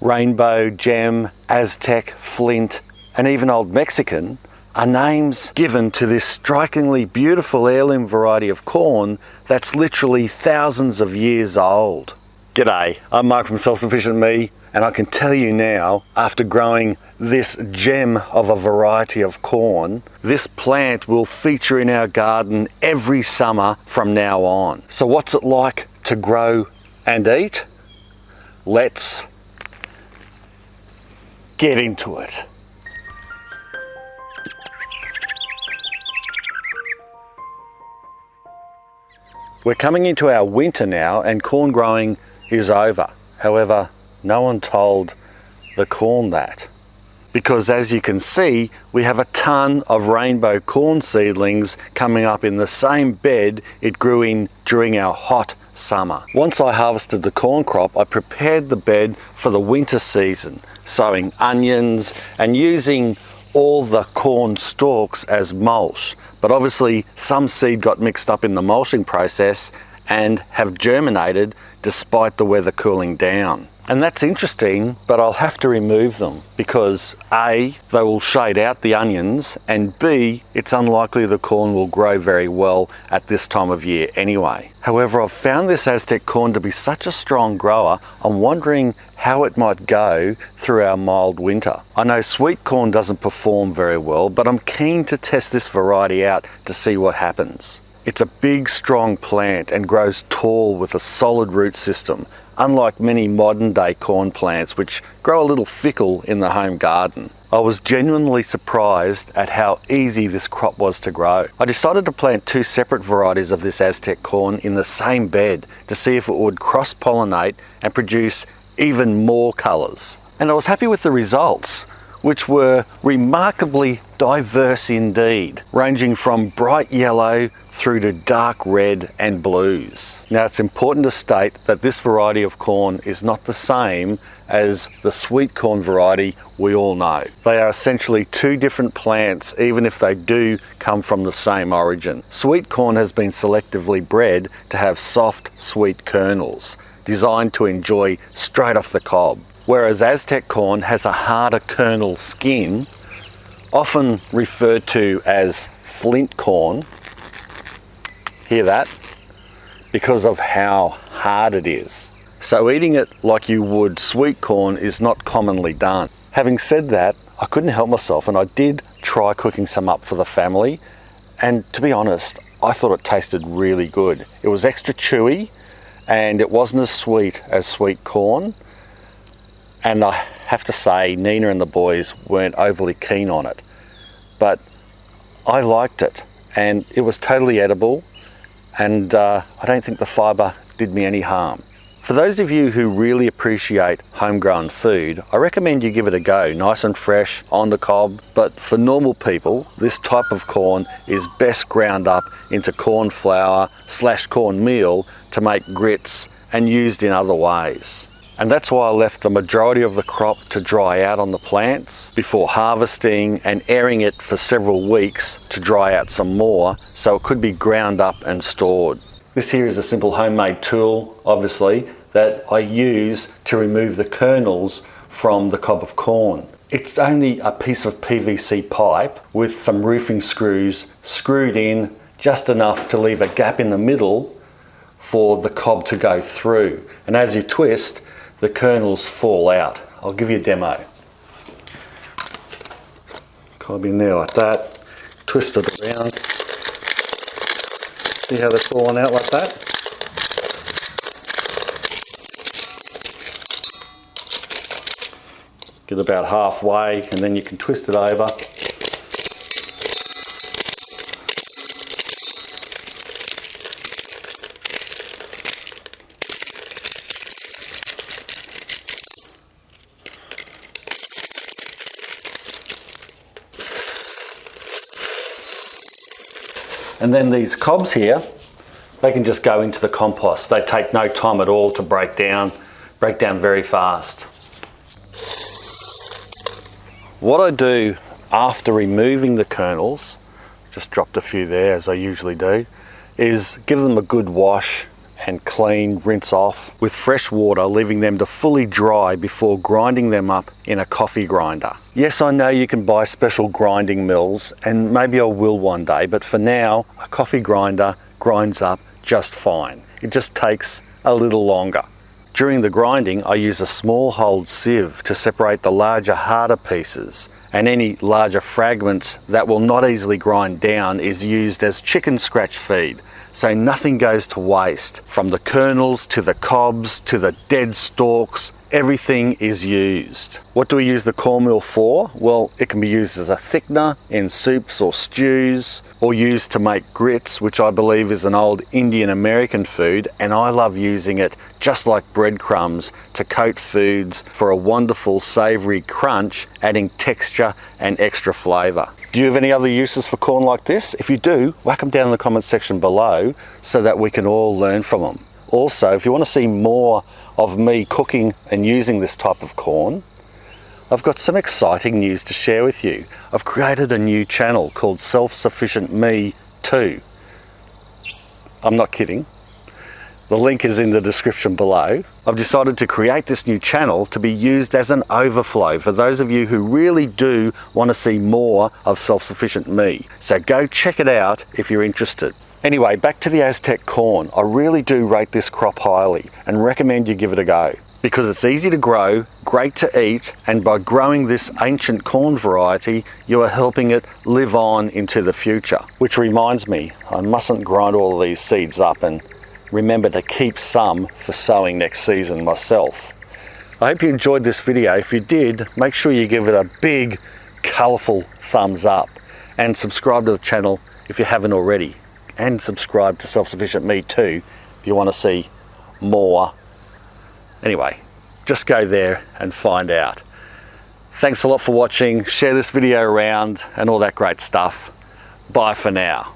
Rainbow, Gem, Aztec, Flint, and even Old Mexican are names given to this strikingly beautiful heirloom variety of corn that's literally thousands of years old. G'day, I'm Mark from Self-Sufficient Me, and I can tell you now, after growing this gem of a variety of corn, this plant will feature in our garden every summer from now on. So what's it like to grow and eat? Let's get into it. We're coming into our winter now and corn growing is over. However, no one told the corn that. Because as you can see, we have a ton of rainbow corn seedlings coming up in the same bed it grew in during our hot summer. Once I harvested the corn crop, I prepared the bed for the winter season, sowing onions and using all the corn stalks as mulch. But obviously some seed got mixed up in the mulching process and have germinated despite the weather cooling down. And that's interesting, but I'll have to remove them because A, they will shade out the onions, and B, it's unlikely the corn will grow very well at this time of year anyway. However, I've found this Aztec corn to be such a strong grower, I'm wondering how it might go through our mild winter. I know sweet corn doesn't perform very well, but I'm keen to test this variety out to see what happens. It's a big, strong plant and grows tall with a solid root system, unlike many modern day corn plants which grow a little fickle in the home garden. I was genuinely surprised at how easy this crop was to grow. I decided to plant two separate varieties of this Aztec corn in the same bed to see if it would cross-pollinate and produce even more colours. And I was happy with the results, which were remarkably diverse indeed, ranging from bright yellow through to dark red and blues. Now it's important to state that this variety of corn is not the same as the sweet corn variety we all know. They are essentially two different plants, even if they do come from the same origin. Sweet corn has been selectively bred to have soft, sweet kernels, designed to enjoy straight off the cob. Whereas Aztec corn has a harder kernel skin, often referred to as flint corn. Hear that? Because of how hard it is. So eating it like you would sweet corn is not commonly done. Having said that, I couldn't help myself and I did try cooking some up for the family, and to be honest, I thought it tasted really good. It was extra chewy and it wasn't as sweet as sweet corn. And I have to say, Nina and the boys weren't overly keen on it, but I liked it and it was totally edible, and I don't think the fibre did me any harm. For those of you who really appreciate homegrown food, I recommend you give it a go, nice and fresh on the cob. But for normal people, this type of corn is best ground up into corn flour / corn meal to make grits and used in other ways. And that's why I left the majority of the crop to dry out on the plants before harvesting and airing it for several weeks to dry out some more so it could be ground up and stored. This here is a simple homemade tool, obviously, that I use to remove the kernels from the cob of corn. It's only a piece of PVC pipe with some roofing screws screwed in just enough to leave a gap in the middle for the cob to go through. And as you twist, the kernels fall out. I'll give you a demo. Cob in there like that, twist it around. See how they're falling out like that? Get about halfway and then you can twist it over. And then these cobs here, they can just go into the compost. They take no time at all to break down very fast. What I do after removing the kernels, just dropped a few there as I usually do, is give them a good wash and clean, rinse off with fresh water, leaving them to fully dry before grinding them up in a coffee grinder. Yes, I know you can buy special grinding mills, and maybe I will one day, but for now, a coffee grinder grinds up just fine. It just takes a little longer. During the grinding, I use a small holed sieve to separate the larger, harder pieces, and any larger fragments that will not easily grind down is used as chicken scratch feed, so nothing goes to waste. From the kernels to the cobs to the dead stalks, everything is used. What do we use the cornmeal for? Well, it can be used as a thickener in soups or stews, or used to make grits, which I believe is an old Indian American food, and I love using it just like breadcrumbs to coat foods for a wonderful savoury crunch, adding texture and extra flavour. Do you have any other uses for corn like this? If you do, whack them down in the comment section below so that we can all learn from them. Also, if you want to see more of me cooking and using this type of corn, I've got some exciting news to share with you. I've created a new channel called Self-Sufficient Me 2. I'm not kidding. The link is in the description below. I've decided to create this new channel to be used as an overflow for those of you who really do want to see more of Self-Sufficient Me. So go check it out if you're interested. Anyway, back to the Aztec corn. I really do rate this crop highly and recommend you give it a go, because it's easy to grow, great to eat, and by growing this ancient corn variety, you are helping it live on into the future. Which reminds me, I mustn't grind all of these seeds up, and remember to keep some for sowing next season myself. I hope you enjoyed this video. If you did, make sure you give it a big, colourful thumbs up, and subscribe to the channel if you haven't already. And subscribe to Self-Sufficient Me too if you want to see more. Anyway, just go there and find out. Thanks a lot for watching. Share this video around and all that great stuff. Bye for now.